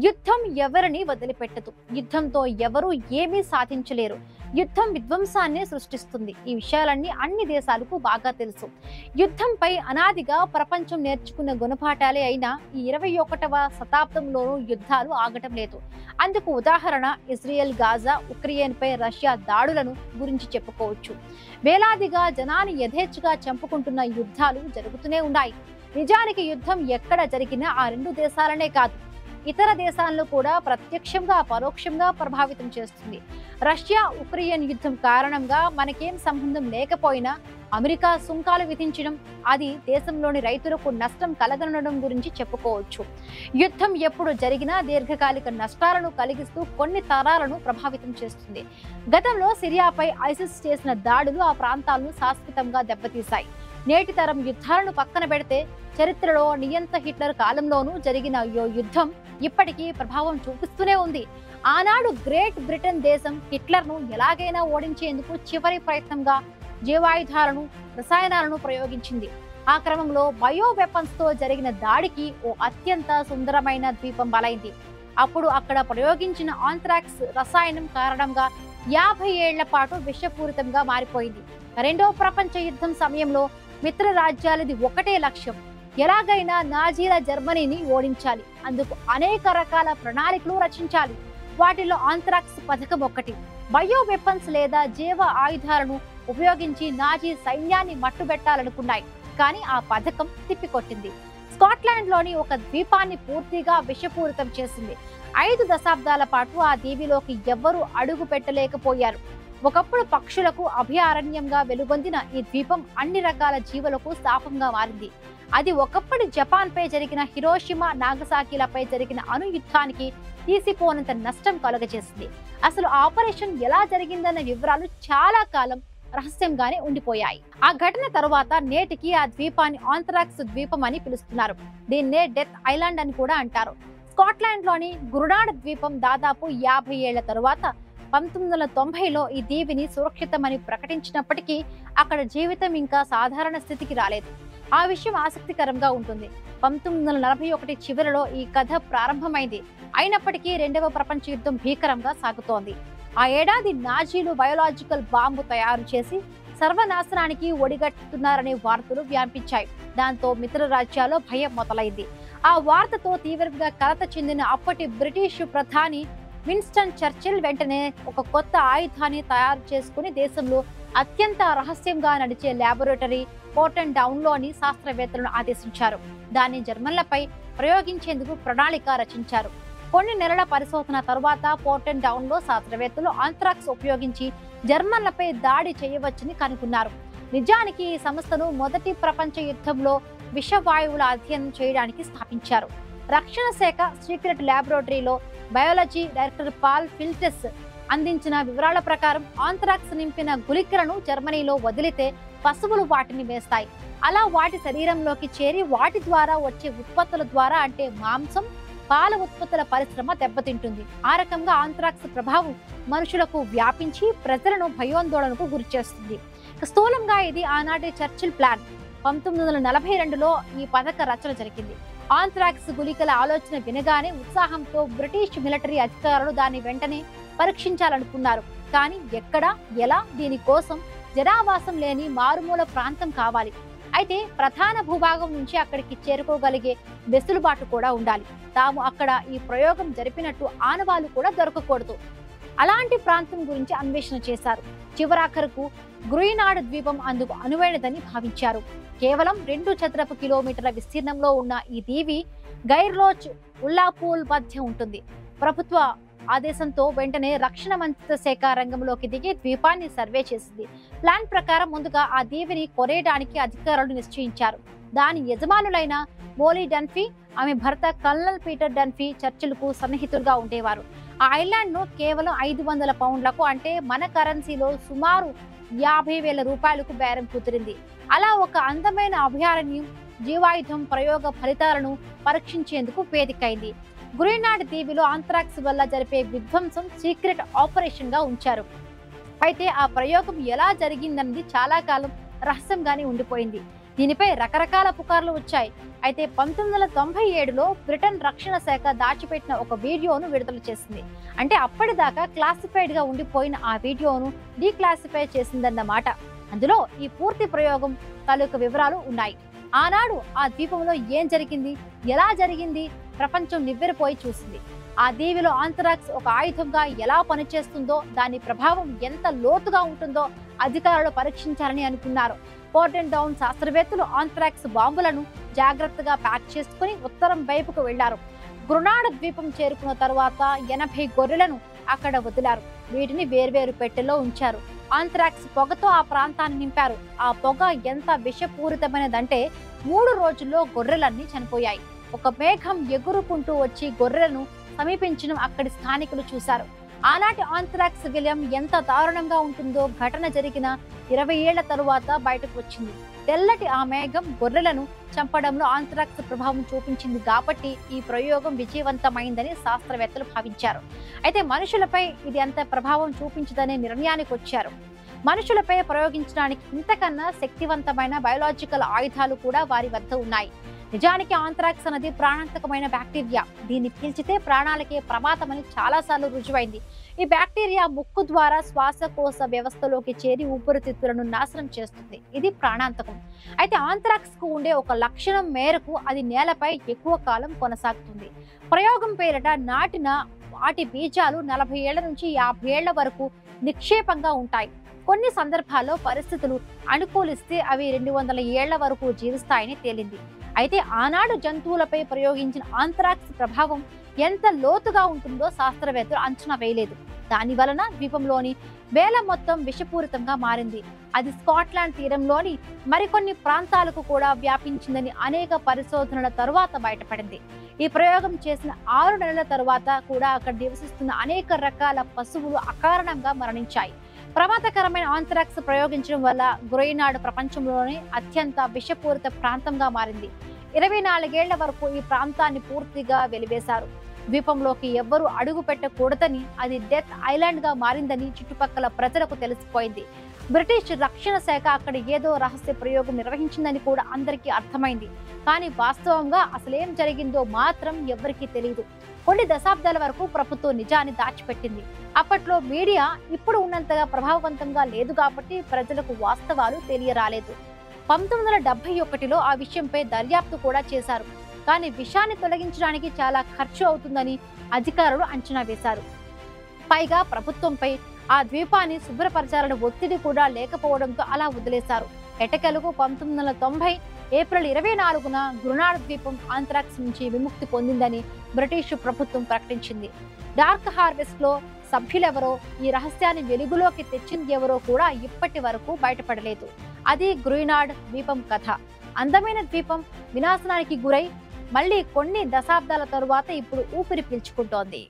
యుద్ధం ఎవరిని వదిలిపెట్టదు. యుద్ధంతో ఎవరు ఏమీ సాధించలేరు. యుద్ధం విధ్వంసాన్ని సృష్టిస్తుంది. ఈ విషయాలన్నీ అన్ని దేశాలకు బాగా తెలుసు. యుద్ధంపై అనాదిగా ప్రపంచం నేర్చుకున్న గుణపాఠాలే అయినా ఈ 21వ శతాబ్దంలోనూ యుద్ధాలు ఆగటం లేదు. అందుకు ఉదాహరణ ఇజ్రాయెల్, గాజా, ఉక్రెయిన్పై రష్యా దాడులను గురించి చెప్పుకోవచ్చు. వేలాదిగా జనాన్ని యథేచ్ఛగా చంపుకుంటున్న యుద్ధాలు జరుగుతూనే ఉన్నాయి. నిజానికి యుద్ధం ఎక్కడ జరిగినా ఆ రెండు దేశాలనే కాదు, ఇతర దేశాలను కూడా ప్రత్యక్షంగా పరోక్షంగా ప్రభావితం చేస్తుంది. రష్యా ఉక్రెయిన్ యుద్ధం కారణంగా మనకేం సంబంధం లేకపోయినా అమెరికా సుంకాలు విధించడం, అది దేశంలోని రైతులకు నష్టం కలగనడం గురించి చెప్పుకోవచ్చు. యుద్ధం ఎప్పుడు జరిగినా దీర్ఘకాలిక నష్టాలను కలిగిస్తూ కొన్ని తరాలను ప్రభావితం చేస్తుంది. గతంలో సిరియాపై ఐసిస్ చేసిన దాడులు ఆ ప్రాంతాలను శాశ్వతంగా దెబ్బతీశాయి. నేటి తరం యుద్ధాలను పక్కన పెడితే చరిత్రలో నియంత హిట్లర్ కాలంలోనూ జరిగిన యుద్ధం ఇప్పటికీ ప్రభావం చూపిస్తూనే ఉంది. ఆనాడు గ్రేట్ బ్రిటన్ దేశం హిట్లర్ను ఎలాగైనా ఓడించేందుకు చివరి ప్రయత్నంగా జీవాయుధాలను, రసాయనాలను ప్రయోగించింది. ఆ క్రమంలో బయో వెపన్స్ తో జరిగిన దాడికి ఓ అత్యంత సుందరమైన ద్వీపం బలైంది. అప్పుడు అక్కడ ప్రయోగించిన ఆంథ్రాక్స్ రసాయనం కారణంగా 50 ఏళ్ల పాటు విషపూరితంగా మారిపోయింది. రెండో ప్రపంచ యుద్ధం సమయంలో మిత్ర రాజ్యాలది ఒకటే లక్ష్యం, ఎలాగైనా నాజీల జర్మనీని ఓడించాలి. అందుకు అనేక రకాల ప్రణాళికలు రచించాలి. వాటిలో ఆంథ్రాక్స్ పథకం ఒకటి. బయో వెపన్స్ లేదా జీవ ఆయుధాలను ఉపయోగించి నాజీ సైన్యాన్ని మట్టుబెట్టాలనుకున్నాయి. కానీ ఆ పథకం తిప్పికొట్టింది. స్కాట్లాండ్ లోని ఒక ద్వీపాన్ని పూర్తిగా విషపూరితం చేసింది. 5 దశాబ్దాల పాటు ఆ దీవిలోకి ఎవ్వరూ అడుగు పెట్టలేకపోయారు. ఒకప్పుడు పక్షులకు అభయారణ్యంగా వెలుగొందిన ఈ ద్వీపం అన్ని రకాల జీవులకు శాపంగా మారింది. అది ఒకప్పుడు జపాన్ పై జరిగిన హిరోషిమా, నాగసాకిలపై జరిగిన అణు యుద్ధానికి తీసిపోనంత నష్టం కలుగజేసింది. అసలు ఆపరేషన్ ఎలా జరిగిందన్న వివరాలు చాలా కాలం రహస్యంగానే ఉండిపోయాయి. ఆ ఘటన తరువాత నేటికి ఆ ద్వీపాన్ని ఆంథ్రాక్స్ ద్వీపం అని పిలుస్తున్నారు. దీన్నే డెత్ ఐలాండ్ అని కూడా అంటారు. స్కాట్లాండ్ లోని గురునాడ్ ద్వీపం దాదాపు 50 ఏళ్ల తరువాత 1990లో ఈ దీవిని సురక్షితమని ప్రకటించినప్పటికీ అక్కడ జీవితం ఇంకా సాధారణ స్థితికి రాలేదు. ఆ విషయం ఆసక్తికరంగా ఉంటుంది. 1941 చివరిలో ఈ కథ ప్రారంభమైంది. అయినప్పటికీ రెండవ ప్రపంచ యుద్ధం భీకరంగా సాగుతోంది. ఆ ఏడాది నాజీలు బయోలాజికల్ బాంబు తయారు చేసి సర్వనాశనానికి ఒడిగట్టుతున్నారనే వార్తలు వ్యాపించాయి. దాంతో మిత్ర రాజ్యాల్లో భయం మొదలైంది. ఆ వార్తతో తీవ్రంగా కలత చెందిన అప్పటి బ్రిటిష్ ప్రధాని విన్స్టన్ చర్చిల్ వెంటనే ఒక కొత్త ఆయుధాన్ని తయారు చేసుకుని దేశంలో అత్యంత రహస్యంగా నడిచే ల్యాబొరేటరీ పోర్టన్ డౌన్ లోని శాస్త్రవేత్తలను ఆదేశించారు. దాన్ని జర్మన్లపై ప్రయోగించేందుకు ప్రణాళిక రచించారు. కొన్ని నెలల పరిశోధన తరువాత పోర్టన్ డౌన్ లో శాస్త్రవేత్తలు ఆంథ్రాక్స్ ఉపయోగించి జర్మన్లపై దాడి చేయవచ్చని కనుగొన్నారు. నిజానికి ఈ సంస్థను మొదటి ప్రపంచ యుద్ధంలో విషవాయువుల అధ్యయనం చేయడానికి స్థాపించారు. రక్షణ శాఖ సీక్రెట్ ల్యాబొరేటరీలో బయాలజీ డైరెక్టర్ పాల్ ఫిల్టెస్ అందించిన వివరాల ప్రకారం ఆంథ్రాక్స్ నింపిన గుళికలను జర్మనీలో వదిలితే పశువులు వాటిని వేస్తాయి. అలా వాటి శరీరంలోకి చేరి వాటి ద్వారా వచ్చే ఉత్పత్తుల ద్వారా అంటే మాంసం, పాల ఉత్పత్తుల పరిశ్రమ దెబ్బతింటుంది. ఆ రకంగా ఆంథ్రాక్స్ ప్రభావం మనుషులకు వ్యాపించి ప్రజలను భయోందోళనకు గురిచేస్తుంది. స్థూలంగా ఇది ఆనాటి చర్చిల్ ప్లాన్. 1942లో ఈ పథక రచన జరిగింది. ఆంథ్రాక్స్ గుళికల ఆలోచన వినగానే ఉత్సాహంతో బ్రిటిష్ మిలిటరీ అధికారులు దాన్ని వెంటనే పరీక్షించాలనుకున్నారు. కానీ ఎక్కడ, ఎలా? దీనికోసం జనావాసం లేని మారుమూల ప్రాంతం కావాలి. అయితే ప్రధాన భూభాగం నుంచి అక్కడికి చేరుకోగలిగే వెసులుబాటు కూడా ఉండాలి. తాము అక్కడ ఈ ప్రయోగం జరిపినట్టు ఆనవాలు కూడా దొరకకూడదు. అలాంటి ప్రాంతం గురించి అన్వేషణ చేశారు. చివరాఖరుకు గ్రుయినాడ్ ద్వీపం అందుకు అనువైనదని భావించారు. కేవలం 2 చదరపు కిలోమీటర్ల విస్తీర్ణంలో ఉన్న ఈ దీవి గైర్లోచ్, ఉల్లాపూల్ మధ్య ఉంటుంది. ప్రభుత్వ ఆదేశంతో వెంటనే రక్షణ మంత్రిత్వ శాఖ రంగంలోకి దిగి ద్వీపాన్ని సర్వే చేసింది. ప్లాన్ ప్రకారం ముందుగా ఆ దీవిని కొనేయడానికి అధికారులు నిశ్చయించారు. దాని యజమానులైన మోలీ డన్ఫీ, ఆమె భర్త కల్నల్ పీటర్ డన్ఫీ చర్చిలకు సన్నిహితులుగా ఉండేవారు. ఆ ఐలాండ్ ను కేవలం 500 పౌండ్లకు, అంటే మన కరెన్సీలో సుమారు 50,000 రూపాయలకు బేరం కుదిరింది. అలా ఒక అందమైన అభయారణ్యం జీవాయుధం ప్రయోగ ఫలితాలను పరీక్షించేందుకు వేదికైంది. గ్రుయినాడ్ దీవిలో ఆంథ్రాక్స్ వల్ల జరిపే విధ్వంసం సీక్రెట్ ఆపరేషన్ గా ఉంచారు. అయితే ఆ ప్రయోగం ఎలా జరిగిందన్నది చాలా కాలం రహస్యంగానే ఉండిపోయింది. దీనిపై రకరకాల పుకార్లు వచ్చాయి. అయితే 1997లో బ్రిటన్ రక్షణ శాఖ దాచిపెట్టిన ఒక వీడియోను విడుదల చేసింది. అంటే అప్పటిదాకా క్లాసిఫైడ్ గా ఉండిపోయిన ఆ వీడియోను డీక్లాసిఫై చేసిందన్నమాట. అందులో ఈ పూర్తి ప్రయోగం తాలూకు వివరాలు ఉన్నాయి. ఆనాడు ఆ ద్వీపంలో ఏం జరిగింది, ఎలా జరిగింది, ప్రపంచం నివ్వెరపోయి చూసింది. ఆ దీవిలో ఆంథ్రాక్స్ ఒక ఆయుధంగా ఎలా పనిచేస్తుందో, దాని ప్రభావం ఎంత లోతుగా ఉంటుందో అధికారులు పరీక్షించాలని అనుకున్నారు. పోర్టెన్ డౌన్ శాస్త్రవేత్తలు ఆంథ్రాక్స్ బాంబులను జాగ్రత్తగా ప్యాక్ చేసుకుని ఉత్తరం వైపుకు వెళ్లారు. గ్రునాడ్ ద్వీపం చేరుకున్న తరువాత 80 గొర్రెలను అక్కడ వదిలారు. వీటిని వేర్వేరు పెట్టెల్లో ఉంచారు. ఆంథ్రాక్స్ పొగతో ఆ ప్రాంతాన్ని నింపారు. ఆ పొగ ఎంత విషపూరితమైనదంటే 3 రోజుల్లో గొర్రెలన్నీ చనిపోయాయి. ఒక మేఘం ఎగురుకుంటూ వచ్చి గొర్రెలను సమీపించడం అక్కడి స్థానికులు చూశారు. ఆనాటి ఆంథ్రాక్స్ విలయం ఎంత దారుణంగా ఉంటుందో ఘటన జరిగిన 20 ఏళ్ల తరువాత బయటకు వచ్చింది. తెల్లటి ఆ మేఘం గొర్రెలను చంపడంలో ఆంథ్రాక్స్ ప్రభావం చూపించింది కాబట్టి ఈ ప్రయోగం విజయవంతమైందని శాస్త్రవేత్తలు భావించారు. అయితే మనుషులపై ఇది అంత ప్రభావం చూపించదనే నిర్ణయానికి వచ్చారు. మనుషులపై ప్రయోగించడానికి ఇంతకన్నా శక్తివంతమైన బయోలాజికల్ ఆయుధాలు కూడా వారి వద్ద ఉన్నాయి. నిజానికి ఆంథ్రాక్స్ అనేది ప్రాణాంతకమైన బ్యాక్టీరియా. దీన్ని పీల్చితే ప్రాణాలకే ప్రమాదమని చాలాసార్లు రుజువైంది. ఈ బ్యాక్టీరియా ముక్కు ద్వారా శ్వాసకోశ వ్యవస్థలోకి చేరి ఊపిరితిత్తులను నాశనం చేస్తుంది. ఇది ప్రాణాంతకం. అయితే ఆంథ్రాక్స్ కు ఉండే ఒక లక్షణం మేరకు అది నేలపై ఎక్కువ కాలం కొనసాగుతుంది. ప్రయోగం పేరిట నాటిన వాటి బీజాలు 40 ఏళ్ల నుంచి 50 ఏళ్ల వరకు నిక్షేపంగా ఉంటాయి. కొన్ని సందర్భాల్లో పరిస్థితులు అనుకూలిస్తే అవి 200 ఏళ్ల వరకు జీవిస్తాయని తేలింది. అయితే ఆనాడు జంతువులపై ప్రయోగించిన ఆంథ్రాక్స్ ప్రభావం ఎంత లోతుగా ఉంటుందో శాస్త్రవేత్తలు అంచనా వేయలేదు. దాని వలన ద్వీపంలోని వేల మొత్తం విషపూరితంగా మారింది. అది స్కాట్లాండ్ తీరంలోని మరికొన్ని ప్రాంతాలకు కూడా వ్యాపించిందని అనేక పరిశోధనల తరువాత బయటపడింది. ఈ ప్రయోగం చేసిన 6 నెలల తరువాత కూడా అక్కడ నివసిస్తున్న అనేక రకాల పశువులు అకారణంగా మరణించాయి. ప్రమాదకరమైన ఆంథ్రాక్స్ ప్రయోగించడం వల్ల గ్రోయినాడ్ ప్రపంచంలోనే అత్యంత విషపూరిత ప్రాంతంగా మారింది. 24 ఏళ్ల వరకు ఈ ప్రాంతాన్ని పూర్తిగా వెలివేశారు. ద్వీపంలోకి ఎవ్వరూ అడుగు పెట్టకూడదని, అది డెత్ ఐలాండ్ గా మారిందని చుట్టుపక్కల ప్రజలకు తెలిసిపోయింది. బ్రిటిష్ రక్షణ శాఖ అక్కడ ఏదో రహస్య ప్రయోగం నిర్వహించిందని కూడా అందరికీ అర్థమైంది. కానీ వాస్తవంగా అసలేం జరిగిందో మాత్రం ఎవ్వరికీ తెలియదు. కొన్ని దశాబ్దాల వరకు ప్రభుత్వం నిజాన్ని దాచిపెట్టింది. అప్పట్లో మీడియా ఇప్పుడు ఉన్నంతగా ప్రభావవంతంగా లేదు కాబట్టి ప్రజలకు వాస్తవాలు తెలియరాలేదు. 1971లో ఆ విషయంపై దర్యాప్తు కూడా చేశారు. కానీ విషయాన్ని తొలగించడానికి చాలా ఖర్చు అవుతుందని అధికారులు అంచనా వేశారు. పైగా ప్రభుత్వంపై ఆ ద్వీపాన్ని శుభ్రపరచాలనే ఒత్తిడి కూడా లేకపోవడంతో అలా వదిలేశారు. ఎటకెలకు 1990 ఏప్రిల్ 24న గ్రునాడ్ ద్వీపం ఆంథ్రాక్స్ నుంచి విముక్తి పొందిందని బ్రిటిష్ ప్రభుత్వం ప్రకటించింది. డార్క్ హార్వెస్ట్ లో సభ్యులెవరో, ఈ రహస్యాన్ని వెలుగులోకి తెచ్చింది ఎవరో కూడా ఇప్పటి వరకు బయటపడలేదు. అది గ్రునాడ్ ద్వీపం కథ. అందమైన ద్వీపం వినాశనానికి గురై మళ్ళీ కొన్ని దశాబ్దాల తరువాత ఇప్పుడు ఊపిరి పీల్చుకుంటోంది.